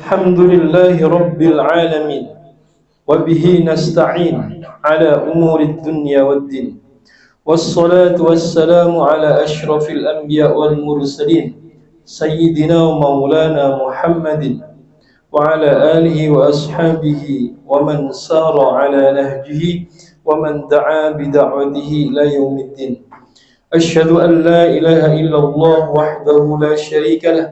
الحمد لله رب العالمين وبه نستعين على أمور الدنيا والدين والصلاة والسلام على أشرف الأنبياء والمرسلين سيدنا ومولانا محمد وعلى آله وأصحابه ومن سار على نهجه ومن دعا بدعوته إلى يوم الدين. أشهد أن لا إله إلا الله وحده لا شريك له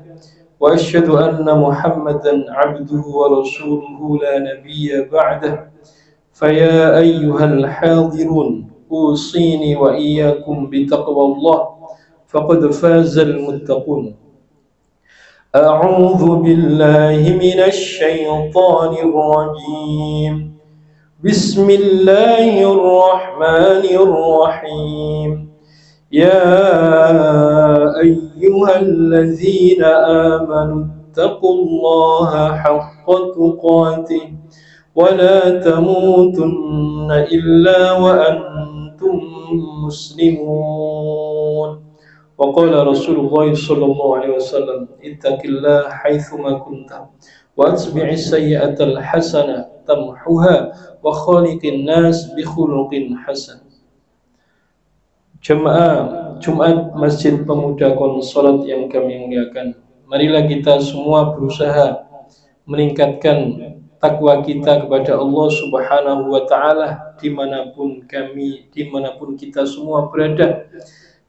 وأشهد أن محمدا عبده ورسوله لا نبي بعده. فيا أيها الحاضرون أوصيني وإياكم بتقوى الله فقد فاز المتقون. أعوذ بالله من الشيطان الرجيم. بسم الله الرحمن الرحيم. يا أيها الذين آمنوا اتقوا الله حق تقاته ولا تموتن إلا وأنتم مسلمون. وقال رسول الله صلى الله عليه وسلم اتق الله حيثما كنت واتبع السيئة الحسنة تمحها وخالق الناس بخلق حسن. Jemaah Jumat Masjid Pemuda Konsolat yang kami muliakan, marilah kita semua berusaha meningkatkan takwa kita kepada Allah Subhanahu wa Ta'ala dimanapun kita semua berada,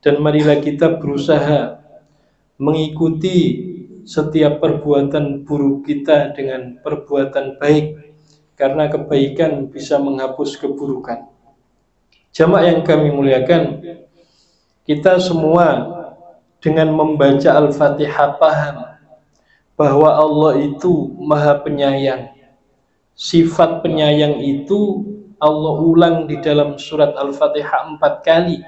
dan marilah kita berusaha mengikuti setiap perbuatan buruk kita dengan perbuatan baik, karena kebaikan bisa menghapus keburukan. Jamaah yang kami muliakan, kita semua dengan membaca Al-Fatihah paham bahwa Allah itu Maha Penyayang. Sifat penyayang itu Allah ulang di dalam surat Al-Fatihah 4 kali.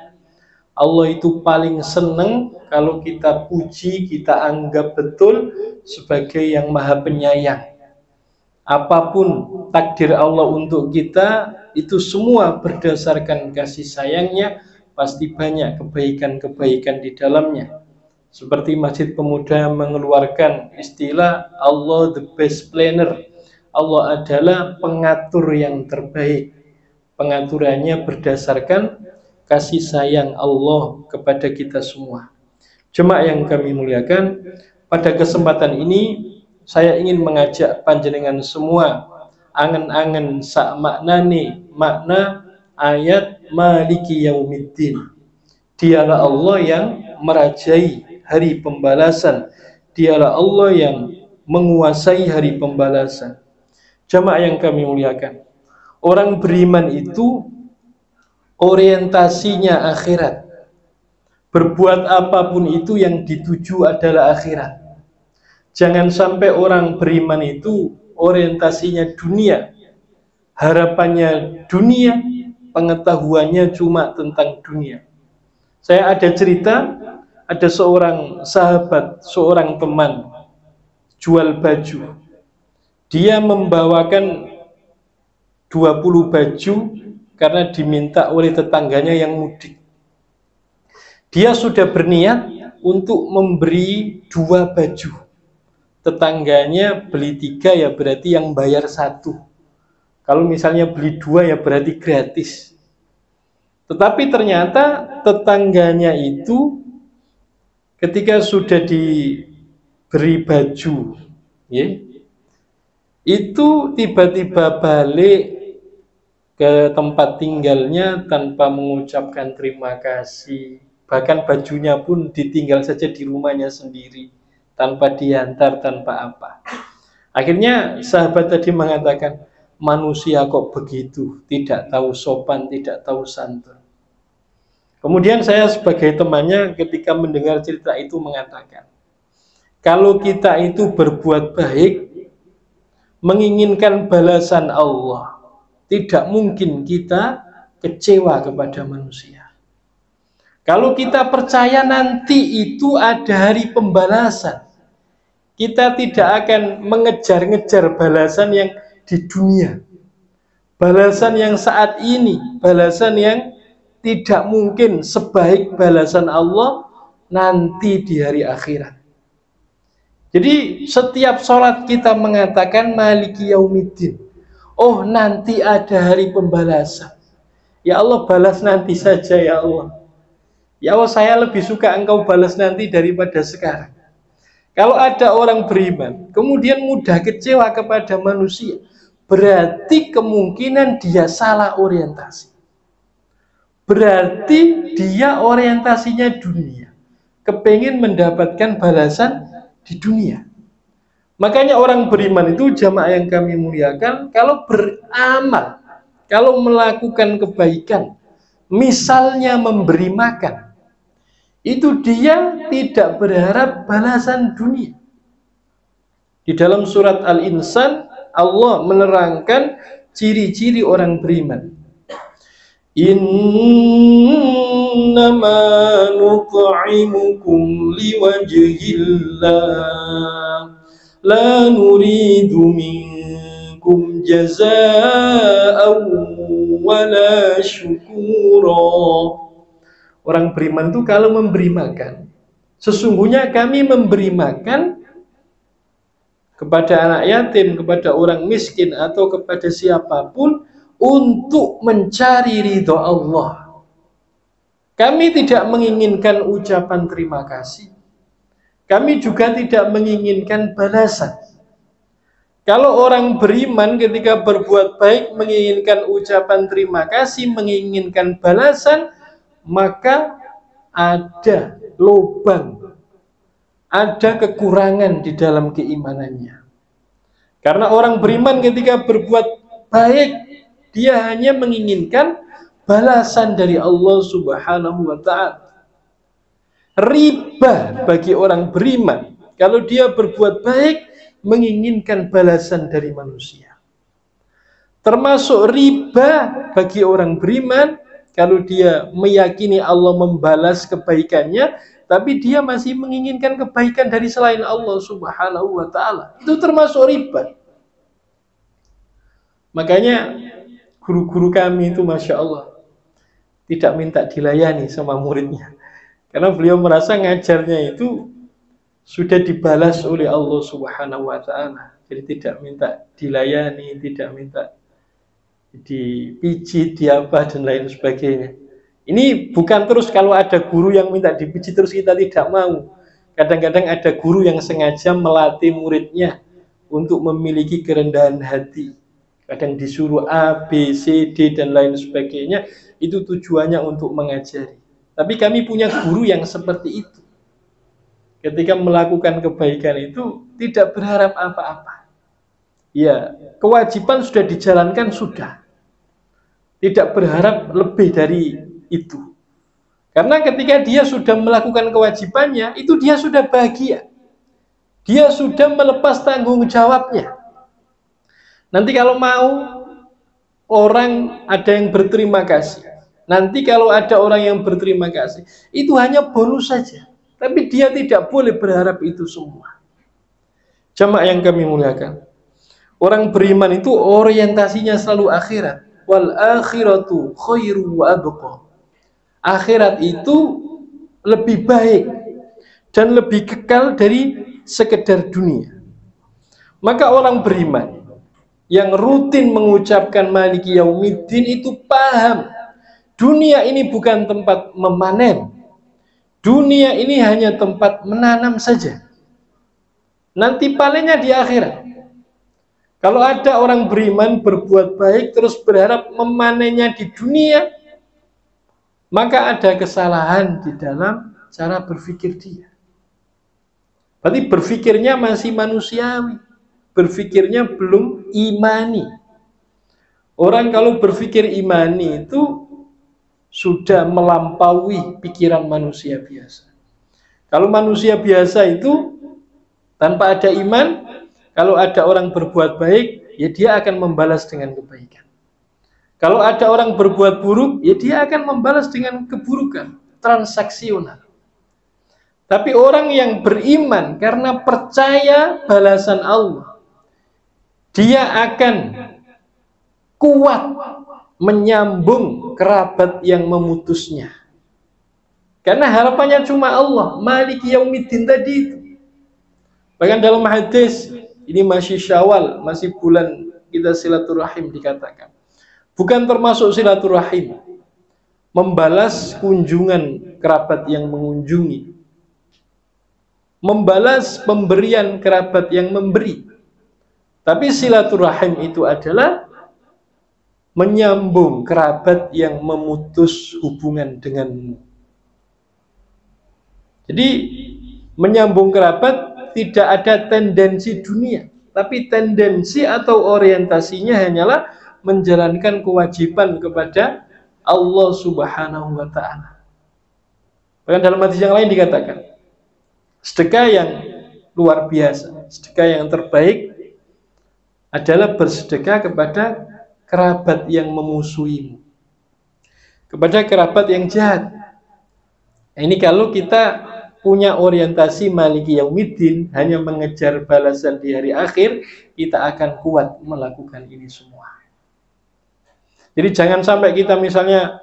Allah itu paling senang kalau kita puji, kita anggap betul sebagai yang Maha Penyayang. Apapun takdir Allah untuk kita, itu semua berdasarkan kasih sayangnya, pasti banyak kebaikan-kebaikan di dalamnya. Seperti Masjid Pemuda mengeluarkan istilah Allah the best planner. Allah adalah pengatur yang terbaik. Pengaturannya berdasarkan kasih sayang Allah kepada kita semua. Jemaah yang kami muliakan, pada kesempatan ini saya ingin mengajak panjenengan semua angen-angen sak maknane makna ayat Maliki Yaumiddin. Dialah Allah yang merajai hari pembalasan. Dialah Allah yang menguasai hari pembalasan. Jamaah yang kami muliakan, orang beriman itu orientasinya akhirat. Berbuat apapun itu yang dituju adalah akhirat. Jangan sampai orang beriman itu orientasinya dunia, harapannya dunia, pengetahuannya cuma tentang dunia. Saya ada cerita, ada seorang sahabat, seorang teman jual baju. Dia membawakan 20 baju karena diminta oleh tetangganya yang mudik. Dia sudah berniat untuk memberi 2 baju. Tetangganya beli 3 ya berarti yang bayar 1. Kalau misalnya beli 2 ya berarti gratis. Tetapi ternyata tetangganya itu ketika sudah diberi baju, ya, itu tiba-tiba balik ke tempat tinggalnya tanpa mengucapkan terima kasih. Bahkan bajunya pun ditinggal saja di rumahnya sendiri, tanpa diantar, tanpa apa. Akhirnya sahabat tadi mengatakan, manusia kok begitu, tidak tahu sopan, tidak tahu santun. Kemudian saya sebagai temannya ketika mendengar cerita itu mengatakan, kalau kita itu berbuat baik, menginginkan balasan Allah, tidak mungkin kita kecewa kepada manusia. Kalau kita percaya nanti itu ada hari pembalasan, kita tidak akan mengejar-ngejar balasan yang di dunia, balasan yang saat ini, balasan yang tidak mungkin sebaik balasan Allah nanti di hari akhirat. Jadi setiap sholat kita mengatakan Maliki Yaumiddin. Oh, nanti ada hari pembalasan. Ya Allah, balas nanti saja ya Allah. Ya Allah, saya lebih suka engkau balas nanti daripada sekarang. Kalau ada orang beriman, kemudian mudah kecewa kepada manusia, berarti kemungkinan dia salah orientasi. Berarti dia orientasinya dunia, kepengen mendapatkan balasan di dunia. Makanya orang beriman itu, jamaah yang kami muliakan, kalau beramal, kalau melakukan kebaikan, misalnya memberi makan, itu dia tidak berharap balasan dunia. Di dalam surat Al-Insan, Allah menerangkan ciri-ciri orang beriman. Innama nut'imukum liwajhillah la nuridu minkum jazaa'an wala syukura. Orang beriman itu kalau memberi makan, sesungguhnya kami memberi makan kepada anak yatim, kepada orang miskin, atau kepada siapapun untuk mencari ridho Allah. Kami tidak menginginkan ucapan terima kasih. Kami juga tidak menginginkan balasan. Kalau orang beriman ketika berbuat baik menginginkan ucapan terima kasih, menginginkan balasan, maka ada lubang, ada kekurangan di dalam keimanannya. Karena orang beriman ketika berbuat baik, dia hanya menginginkan balasan dari Allah Subhanahu wa ta'ala. Riba bagi orang beriman, kalau dia berbuat baik menginginkan balasan dari manusia. Termasuk riba bagi orang beriman kalau dia meyakini Allah membalas kebaikannya, tapi dia masih menginginkan kebaikan dari selain Allah Subhanahu wa ta'ala. Itu termasuk riba. Makanya guru-guru kami itu Masya Allah tidak minta dilayani sama muridnya. Karena beliau merasa ngajarnya itu sudah dibalas oleh Allah Subhanahu wa ta'ala. Jadi tidak minta dilayani, tidak minta dipijit, diapa dan lain sebagainya. Ini bukan terus kalau ada guru yang minta dipijit terus kita tidak mau. Kadang-kadang ada guru yang sengaja melatih muridnya untuk memiliki kerendahan hati. Kadang disuruh A, B, C, D dan lain sebagainya. Itu tujuannya untuk mengajari. Tapi kami punya guru yang seperti itu. Ketika melakukan kebaikan itu tidak berharap apa-apa. Ya, kewajiban sudah dijalankan, sudah. Tidak berharap lebih dari itu. Karena ketika dia sudah melakukan kewajibannya, itu dia sudah bahagia. Dia sudah melepas tanggung jawabnya. Nanti kalau mau orang ada yang berterima kasih. Nanti kalau ada orang yang berterima kasih, itu hanya bonus saja. Tapi dia tidak boleh berharap itu semua. Jamaah yang kami muliakan, orang beriman itu orientasinya selalu akhirat. Wal akhiratu khairu wa abqa. Akhirat itu lebih baik dan lebih kekal dari sekedar dunia. Maka orang beriman yang rutin mengucapkan Maliki Yaumiddin itu paham dunia ini bukan tempat memanen. Dunia ini hanya tempat menanam saja. Nanti panennya di akhirat. Kalau ada orang beriman berbuat baik terus berharap memanennya di dunia, maka ada kesalahan di dalam cara berpikir dia. Berarti berpikirnya masih manusiawi, berpikirnya belum imani. Orang kalau berpikir imani itu sudah melampaui pikiran manusia biasa. Kalau manusia biasa itu tanpa ada iman, kalau ada orang berbuat baik, ya dia akan membalas dengan kebaikan. Kalau ada orang berbuat buruk, ya dia akan membalas dengan keburukan, transaksional. Tapi orang yang beriman karena percaya balasan Allah, dia akan kuat menyambung kerabat yang memutusnya. Karena harapannya cuma Allah, Maliki Yaumiddin tadi itu. Bahkan dalam hadis, ini masih Syawal, masih bulan kita silaturahim dikatakan. Bukan termasuk silaturahim membalas kunjungan kerabat yang mengunjungi, membalas pemberian kerabat yang memberi. Tapi silaturahim itu adalah menyambung kerabat yang memutus hubungan denganmu. Jadi menyambung kerabat tidak ada tendensi dunia, tapi tendensi atau orientasinya hanyalah menjalankan kewajiban kepada Allah Subhanahu wa ta'ala. Bahkan dalam hadis yang lain dikatakan, sedekah yang luar biasa, sedekah yang terbaik adalah bersedekah kepada kerabat yang memusuhimu, kepada kerabat yang jahat. Nah, ini kalau kita punya orientasi Maliki Yaumiddin, hanya mengejar balasan di hari akhir, kita akan kuat melakukan ini semua. Jadi jangan sampai kita misalnya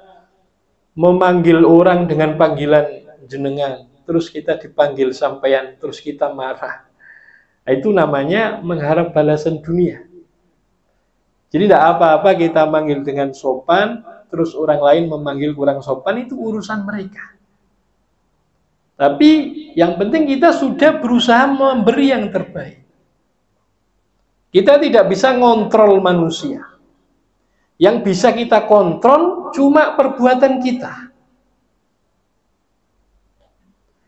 memanggil orang dengan panggilan jenengan, terus kita dipanggil sampean, terus kita marah. Nah, itu namanya mengharap balasan dunia. Jadi tidak apa-apa kita manggil dengan sopan, terus orang lain memanggil kurang sopan, itu urusan mereka. Tapi yang penting kita sudah berusaha memberi yang terbaik. Kita tidak bisa ngontrol manusia. Yang bisa kita kontrol cuma perbuatan kita.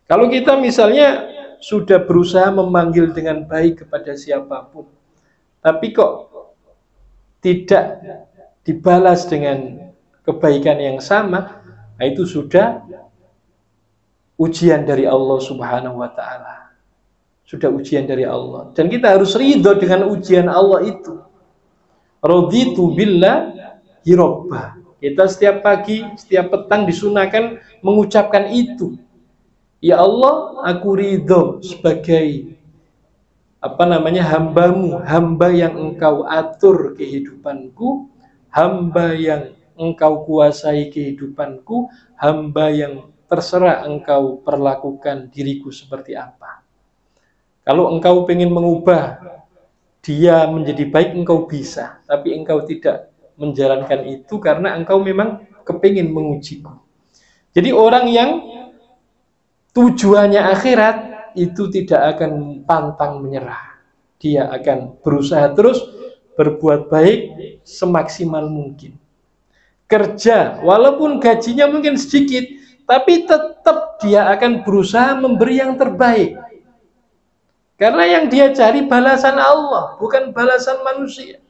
Kalau kita misalnya sudah berusaha memanggil dengan baik kepada siapapun, tapi kok tidak dibalas dengan kebaikan yang sama, nah itu sudah ujian dari Allah Subhanahu wa ta'ala. Sudah ujian dari Allah. Dan kita harus ridho dengan ujian Allah itu. Raditu billahi robba. Kita setiap pagi, setiap petang disunahkan mengucapkan itu. Ya Allah, aku ridho sebagai hambamu, hamba yang engkau atur kehidupanku, hamba yang engkau kuasai kehidupanku, hamba yang terserah engkau perlakukan diriku seperti apa. Kalau engkau ingin mengubah dia menjadi baik, engkau bisa. Tapi engkau tidak menjalankan itu karena engkau memang kepingin mengujiku. Jadi orang yang tujuannya akhirat itu tidak akan pantang menyerah. Dia akan berusaha terus berbuat baik semaksimal mungkin. Kerja, walaupun gajinya mungkin sedikit, tapi tetap dia akan berusaha memberi yang terbaik. Karena yang dia cari balasan Allah, bukan balasan manusia.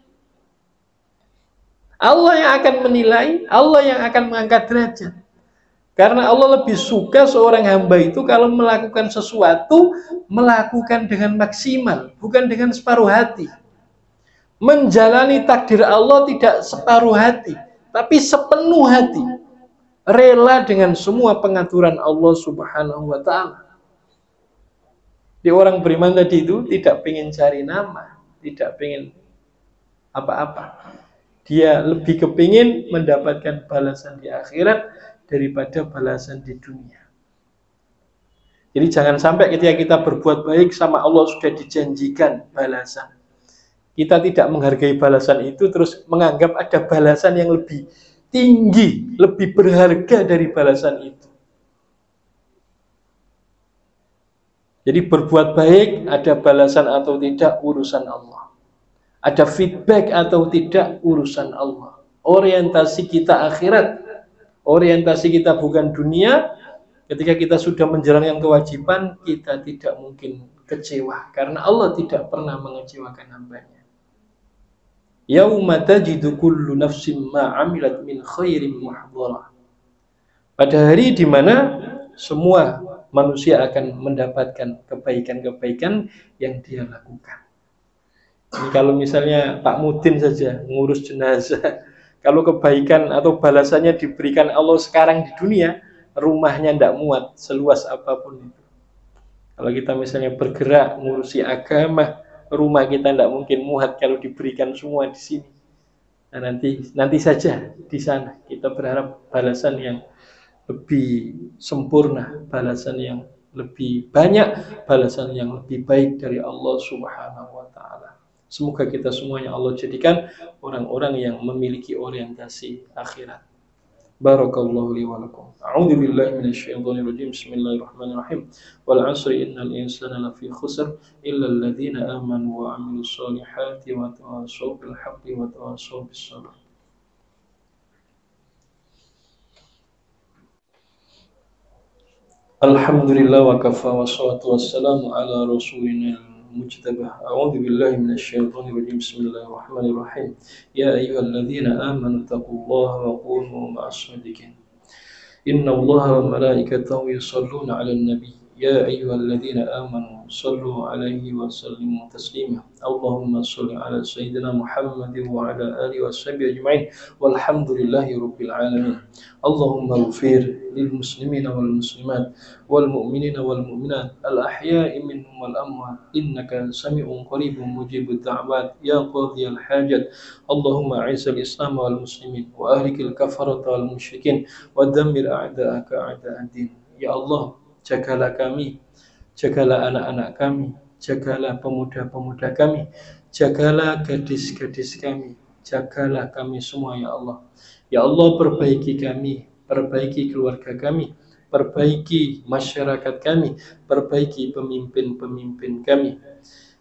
Allah yang akan menilai, Allah yang akan mengangkat derajat. Karena Allah lebih suka seorang hamba itu kalau melakukan sesuatu, melakukan dengan maksimal, bukan dengan separuh hati. Menjalani takdir Allah tidak separuh hati, tapi sepenuh hati. Rela dengan semua pengaturan Allah Subhanahu wa ta'ala. Di orang beriman tadi itu tidak pengen cari nama, tidak pengen apa-apa. Dia lebih kepingin mendapatkan balasan di akhirat daripada balasan di dunia. Jadi jangan sampai ketika kita berbuat baik sama Allah sudah dijanjikan balasan, kita tidak menghargai balasan itu, terus menganggap ada balasan yang lebih tinggi, lebih berharga dari balasan itu. Jadi berbuat baik, ada balasan atau tidak, urusan Allah. Ada feedback atau tidak, urusan Allah. Orientasi kita akhirat, orientasi kita bukan dunia. Ketika kita sudah menjalankan kewajiban, kita tidak mungkin kecewa, karena Allah tidak pernah mengecewakan hambanya. Yauma tajidu kullu nafsin ma 'amilat min khairin muhdharah. Pada hari di mana semua manusia akan mendapatkan kebaikan-kebaikan yang dia lakukan. Ini kalau misalnya Pak Mudin saja ngurus jenazah, kalau kebaikan atau balasannya diberikan Allah sekarang di dunia, rumahnya tidak muat seluas apapun itu. Kalau kita misalnya bergerak ngurusi agama, rumah kita tidak mungkin muat kalau diberikan semua di sini. Nah, nanti saja di sana kita berharap balasan yang lebih sempurna, balasan yang lebih banyak, balasan yang lebih baik dari Allah Subhanahu wa taala. Semoga kita semuanya Allah jadikan orang-orang yang memiliki orientasi akhirat. Barakallahu li wa lakum. A'udzu billahi minasyaitonir rajim. Bismillahirrahmanirrahim. Wal 'asri innal insana lafi khusr illa alladziina aamanu wa 'amilus shalihati wa tawassaw bil haqqi wa tawassaw bis sabr. Alhamdulillah wa kafa wa salatu wassalamu ala rasulina mujtabah. A'udzu billahi minasyaitonir rajim. Bismillahirrahmanirrahim. Ya ayyuhalladzina amanu taqullaha wa kunu ma'as shadiqin. Inna Allaha wa malaikatahu yusholluna 'alan nabi. Ya ayyuhalladzina amanu shallu 'alaihi wa sallimu taslima. Allahumma shalli 'ala sayyidina Muhammadin wa 'ala alihi washabbihi ajma'in. Walhamdulillahi rabbil alamin. Allahumma ighfir lil muslimina wal muslimat wal mu'minina wal mu'minat al ahya'i minhum wal amwat innaka sami'un qaribun mujibud da'wat ya qadhiyal hajat. Allahumma a'izzal islam wal muslimin wa ahlikil kafarata wal musyrikin wa dammir a'da'aka a'da'ad din. Ya Allah, jagalah kami, jagalah anak-anak kami, jagalah pemuda-pemuda kami, jagalah gadis-gadis kami, jagalah kami semua ya Allah. Ya Allah, perbaiki kami, perbaiki keluarga kami, perbaiki masyarakat kami, perbaiki pemimpin-pemimpin kami.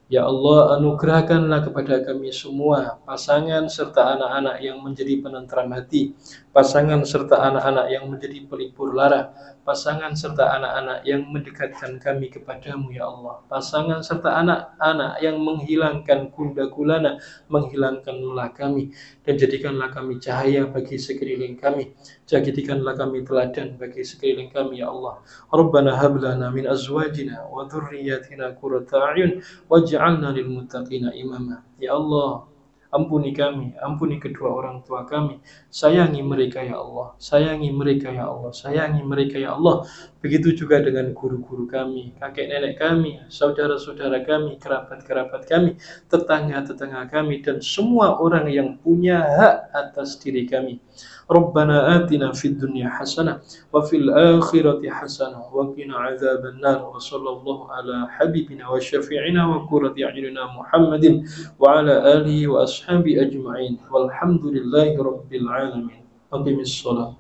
Ya Allah, anugerahkanlah kepada kami semua pasangan serta anak-anak yang menjadi penentram hati, pasangan serta anak-anak yang menjadi pelipur lara, pasangan serta anak-anak yang mendekatkan kami kepadamu ya Allah, pasangan serta anak-anak yang menghilangkan gundah gulana, menghilangkan lelah kami, dan jadikanlah kami cahaya bagi sekeliling kami, jadikanlah kami teladan bagi sekeliling kami ya Allah. Rabbana hab lana min azwajina wa dhurriyyatina qurrata a'yun waj'alna lil muttaqina imama. Ya Allah, ampuni kami, ampuni kedua orang tua kami, sayangi mereka ya Allah, sayangi mereka ya Allah, sayangi mereka ya Allah. Begitu juga dengan guru-guru kami, kakek nenek kami, saudara-saudara kami, kerabat-kerabat kami, tetangga-tetangga kami, dan semua orang yang punya hak atas diri kami. Rabbana atina fid dunya hasanah wa fil akhirati hasanah wa qina adzaban nar. Wa sallallahu ala habibina wa syafi'ina wa qurrati a'yunina Muhammadin wa ala alihi wa ashabi ajma'in. Walhamdulillahi rabbil alamin. Aqimis shalah.